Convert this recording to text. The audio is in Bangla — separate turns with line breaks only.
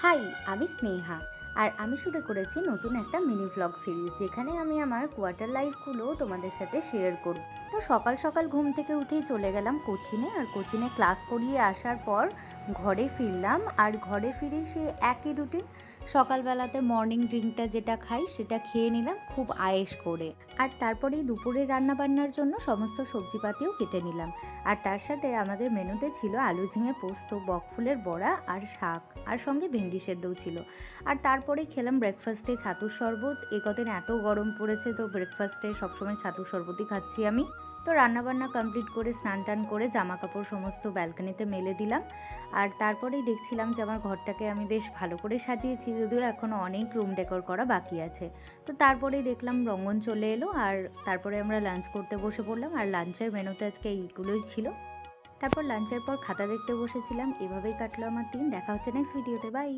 হাই, আমি স্নেহা। আর আমি শুরু করেছি নতুন একটা মিনি ভ্লগ সিরিজ, যেখানে আমি আমার কোয়ার্টার লাইফগুলো তোমাদের সাথে শেয়ার করব। তো সকাল সকাল ঘুম থেকে উঠেই চলে গেলাম কোচিনে, আর কোচিনে ক্লাস করিয়ে আসার পর ঘরে ফিরলাম। আর ঘরে ফিরে সে একই রুটিন, সকালবেলাতে মর্নিং ড্রিঙ্কটা যেটা খাই সেটা খেয়ে নিলাম খুব আয়েশ করে। আর তারপরেই দুপুরে রান্নাবান্নার জন্য সমস্ত সবজিপাতিও কেটে নিলাম। আর তার সাথে আমাদের মেনুতে ছিল আলু ঝিঙে পোস্ত, বকফুলের বড়া আর শাক, আর সঙ্গে ভেন্ডি সেদ্ধও ছিল। আর তারপরে খেলাম ব্রেকফাস্টে ছাতুর শরবত। এ কদিন এত গরম পড়েছে, তো ব্রেকফাস্টে সবসময় ছাতুর শরবতই খাচ্ছি আমি। তো রান্নাবান্না কমপ্লিট করে স্নান টান করে জামা কাপড় সমস্ত ব্যালকনিতে মেলে দিলাম। আর তারপরেই দেখছিলাম যে আমার ঘরটাকে আমি বেশ ভালো করে সাজিয়েছি, যদিও এখনও অনেক রুম ডেকোর করা বাকি আছে। তো তারপরেই দেখলাম রঙ্গন চলে এলো, আর তারপরে আমরা লাঞ্চ করতে বসে পড়লাম। আর লাঞ্চের মেনুতে আজকে এইগুলোই ছিল। তারপর লাঞ্চের পর খাতা দেখতে বসেছিলাম। এভাবেই কাটলো আমার দিন। দেখা হচ্ছে নেক্সট ভিডিওতে। বাই।